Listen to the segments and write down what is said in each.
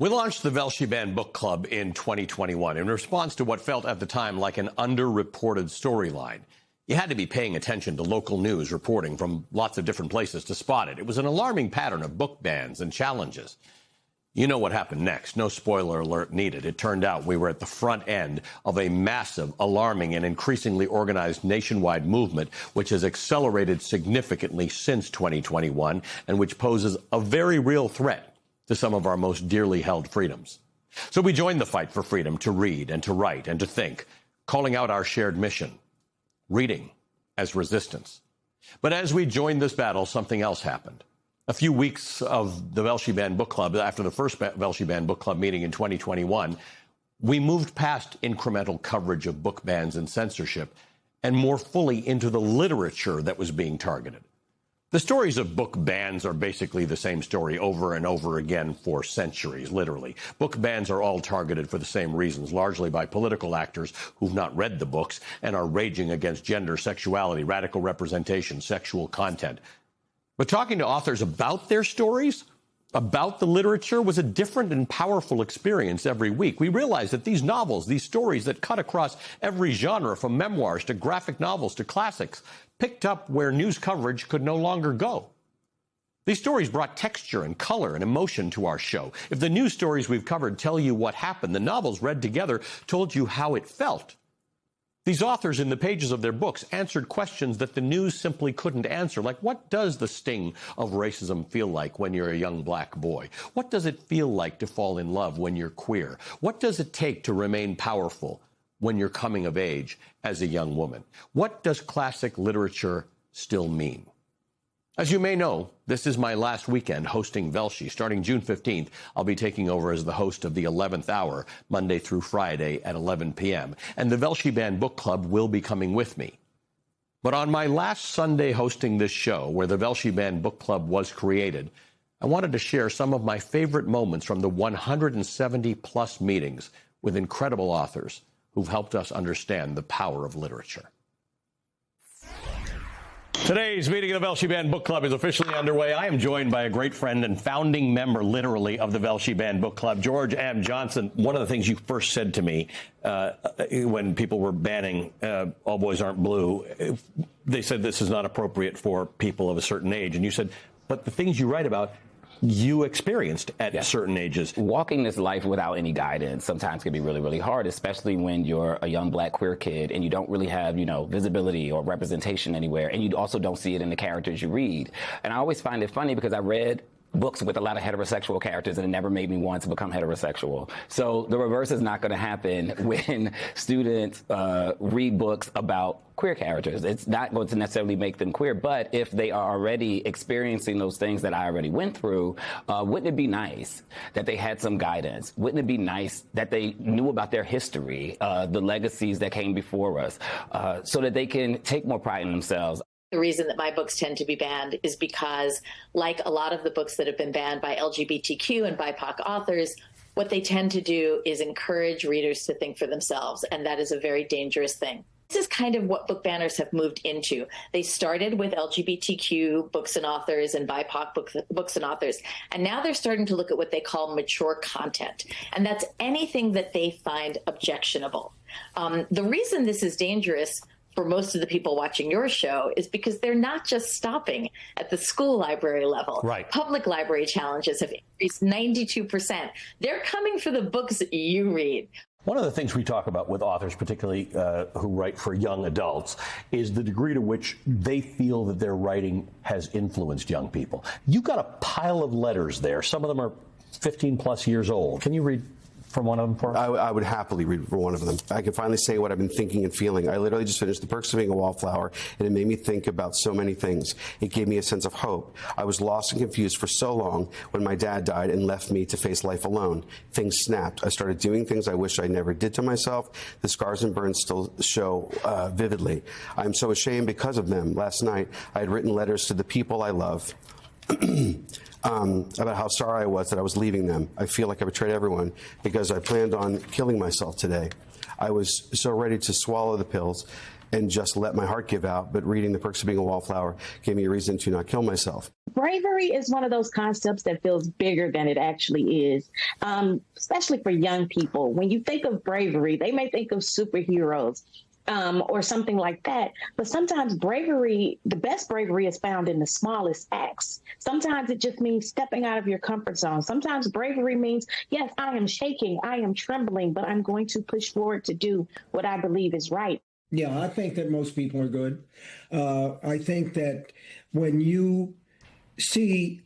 We launched the Velshi Band Book Club in 2021 in response to what felt at the time like an underreported storyline. You had to be paying attention to local news reporting from lots of different places to spot it. It was an alarming pattern of book bans and challenges. You know what happened next. No spoiler alert needed. It turned out we were at the front end of a massive, alarming, and increasingly organized nationwide movement, which has accelerated significantly since 2021 and which poses a very real threat to some of our most dearly held freedoms. So we joined the fight for freedom to read and to write and to think, calling out our shared mission, reading as resistance. But as we joined this battle, something else happened. A few weeks of the Velshi Band Book Club, after the first Velshi Band Book Club meeting in 2021, we moved past incremental coverage of book bans and censorship and more fully into the literature that was being targeted. The stories of book bans are basically the same story over and over again for centuries, literally. Book bans are all targeted for the same reasons, largely by political actors who've not read the books and are raging against gender, sexuality, radical representation, sexual content. But talking to authors about their stories, about the literature, was a different and powerful experience every week. We realized that these novels, these stories that cut across every genre, from memoirs to graphic novels to classics, picked up where news coverage could no longer go. These stories brought texture and color and emotion to our show. If the news stories we've covered tell you what happened, the novels read together told you how it felt. These authors, in the pages of their books, answered questions that the news simply couldn't answer, like what does the sting of racism feel like when you're a young black boy? What does it feel like to fall in love when you're queer? What does it take to remain powerful when you're coming of age as a young woman? What does classic literature still mean? As you may know, this is my last weekend hosting Velshi. Starting June 15th, I'll be taking over as the host of the 11th hour, Monday through Friday at 11 p.m. And the Velshi Band Book Club will be coming with me. But on my last Sunday hosting this show, where the Velshi Band Book Club was created, I wanted to share some of my favorite moments from the 170-plus meetings with incredible authors who've helped us understand the power of literature. Today's meeting of the Velshi Band Book Club is officially underway. I am joined by a great friend and founding member, literally, of the Velshi Band Book Club, George M. Johnson. One of the things you first said to me when people were banning All Boys Aren't Blue, they said this is not appropriate for people of a certain age. And you said, but the things you write about, you experienced at certain ages. Walking this life without any guidance sometimes can be really, really hard, especially when you're a young black queer kid and you don't really have, visibility or representation anywhere. And you also don't see it in the characters you read. And I always find it funny because I read books with a lot of heterosexual characters and it never made me want to become heterosexual. So the reverse is not going to happen when students read books about queer characters. It's not going to necessarily make them queer, but if they are already experiencing those things that I already went through, wouldn't it be nice that they had some guidance? Wouldn't it be nice that they knew about their history, the legacies that came before us, so that they can take more pride in themselves? The reason that my books tend to be banned is because, like a lot of the books that have been banned by LGBTQ and BIPOC authors, what they tend to do is encourage readers to think for themselves, and that is a very dangerous thing. This is kind of what book banners have moved into. They started with LGBTQ books and authors and BIPOC books and authors, and now they're starting to look at what they call mature content, and that's anything that they find objectionable. The reason this is dangerous for most of the people watching your show is because they're not just stopping at the school library level. Right. Public library challenges have increased 92%. They're coming for the books you read. One of the things we talk about with authors, particularly who write for young adults, is the degree to which they feel that their writing has influenced young people. You've got a pile of letters there. Some of them are 15 plus years old. Can you read from one of them for us? I would happily read from one of them. I can finally say what I've been thinking and feeling. I literally just finished The Perks of Being a Wallflower, and it made me think about so many things. It gave me a sense of hope. I was lost and confused for so long when my dad died and left me to face life alone. Things snapped. I started doing things I wish I never did to myself. The scars and burns still show vividly. I'm so ashamed because of them. Last night, I had written letters to the people I love about how sorry I was that I was leaving them. I feel like I betrayed everyone because I planned on killing myself today. I was so ready to swallow the pills and just let my heart give out. But reading The Perks of Being a Wallflower gave me a reason to not kill myself. Bravery is one of those concepts that feels bigger than it actually is, especially for young people. When you think of bravery, they may think of superheroes or something like that. But sometimes bravery, the best bravery is found in the smallest acts. Sometimes it just means stepping out of your comfort zone. Sometimes bravery means, yes, I am shaking, I am trembling, but I'm going to push forward to do what I believe is right. Yeah, I think that most people are good. I think that when you see,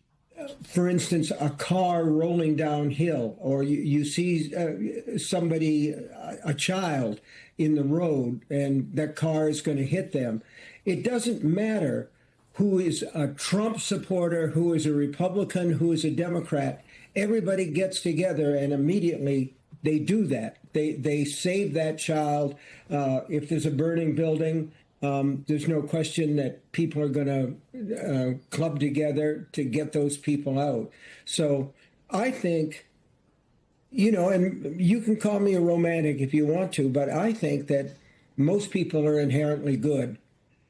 for instance, a car rolling downhill, or you see somebody, a child in the road, and that car is going to hit them, it doesn't matter who is a Trump supporter, who is a Republican, who is a Democrat. Everybody gets together and immediately they do that. They save that child. If there's a burning building, there's no question that people are going to club together to get those people out. So I think, and you can call me a romantic if you want to, but I think that most people are inherently good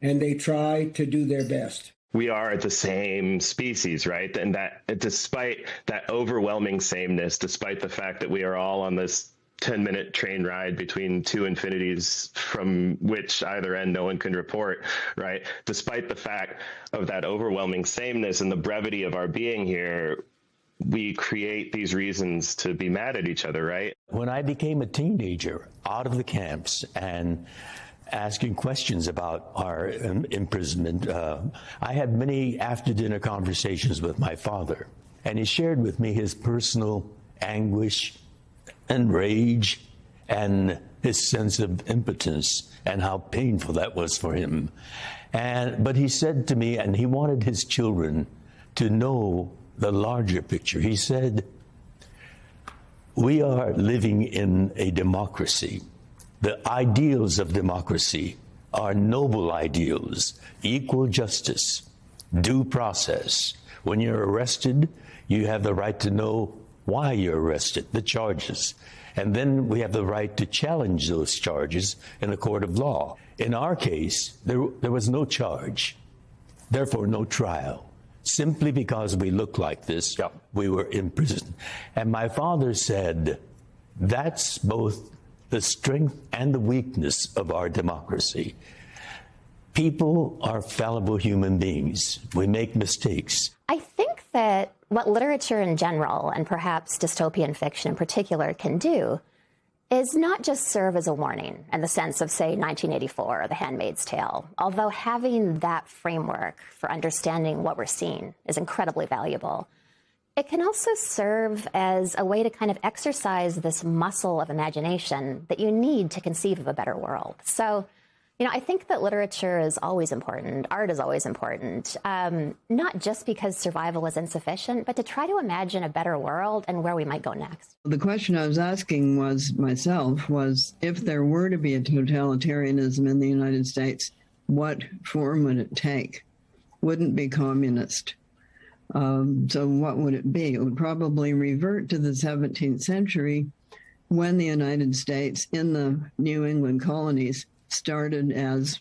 and they try to do their best. We are the same species, right? And that despite that overwhelming sameness, despite the fact that we are all on this 10-minute train ride between two infinities from which either end no one can report, right? Despite the fact of that overwhelming sameness and the brevity of our being here, we create these reasons to be mad at each other, right? When I became a teenager out of the camps and asking questions about our imprisonment, I had many after-dinner conversations with my father, and he shared with me his personal anguish and rage and his sense of impotence and how painful that was for him. But he said to me, and he wanted his children to know the larger picture. He said, we are living in a democracy. The ideals of democracy are noble ideals: equal justice, due process. When you're arrested, you have the right to know why you're arrested, the charges. And then we have the right to challenge those charges in a court of law. In our case, there was no charge, therefore no trial. Simply because we look like this, we were imprisoned. And my father said, that's both the strength and the weakness of our democracy. People are fallible human beings. We make mistakes. I think that what literature in general, and perhaps dystopian fiction in particular, can do is not just serve as a warning in the sense of, say, 1984 or The Handmaid's Tale, although having that framework for understanding what we're seeing is incredibly valuable. It can also serve as a way to kind of exercise this muscle of imagination that you need to conceive of a better world. So, I think that literature is always important, art is always important, not just because survival is insufficient, but to try to imagine a better world and where we might go next. The question I was asking was if there were to be a totalitarianism in the United States, what form would it take? Wouldn't be communist. So what would it be? It would probably revert to the 17th century when the United States in the New England colonies started as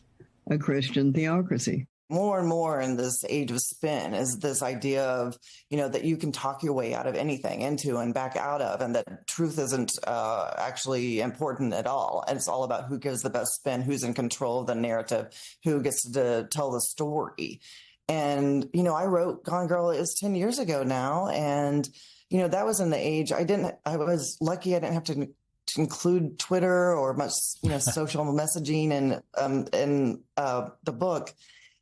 a Christian theocracy. More and more in this age of spin is this idea of, that you can talk your way out of anything, into and back out of, and that truth isn't actually important at all. And it's all about who gives the best spin, who's in control of the narrative, who gets to tell the story. And, I wrote Gone Girl is 10 years ago now. And, that was in the age I was lucky I didn't have to include Twitter or much, social messaging in the book.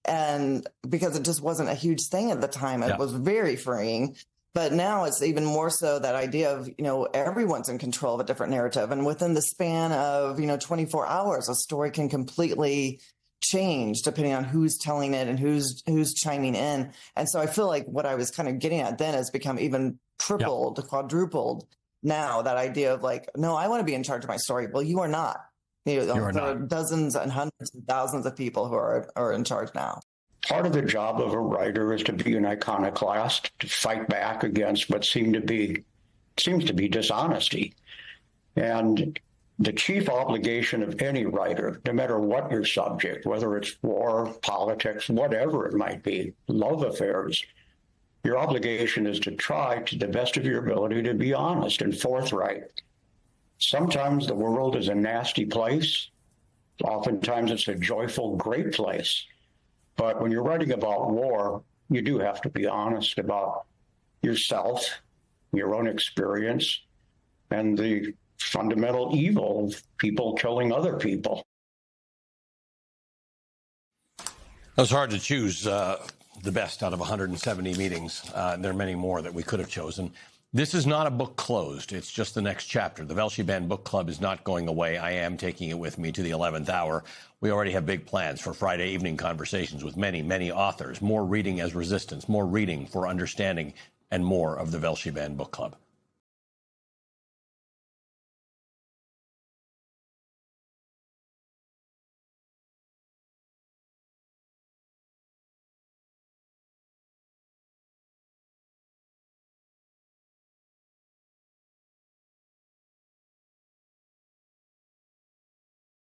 And because it just wasn't a huge thing at the time, it was very freeing. But now it's even more so that idea of, everyone's in control of a different narrative. And within the span of, 24 hours, a story can completely change depending on who's telling it and who's chiming in. And so I feel like what I was kind of getting at then has become even tripled, quadrupled. Now, that idea of no, I want to be in charge of my story. Well, you are not. There are dozens and hundreds and thousands of people who are in charge now. Part of the job of a writer is to be an iconoclast, to fight back against what seems to be dishonesty. And the chief obligation of any writer, no matter what your subject, whether it's war, politics, whatever it might be, love affairs, your obligation is to try to the best of your ability to be honest and forthright. Sometimes the world is a nasty place. Oftentimes it's a joyful, great place. But when you're writing about war, you do have to be honest about yourself, your own experience, and the fundamental evil of people killing other people. It was hard to choose the best out of 170 meetings. There are many more that we could have chosen. This is not a book closed. It's just the next chapter. The Velshi Band Book Club is not going away. I am taking it with me to the 11th hour. We already have big plans for Friday evening conversations with many, many authors. More reading as resistance, more reading for understanding, and more of the Velshi Band Book Club.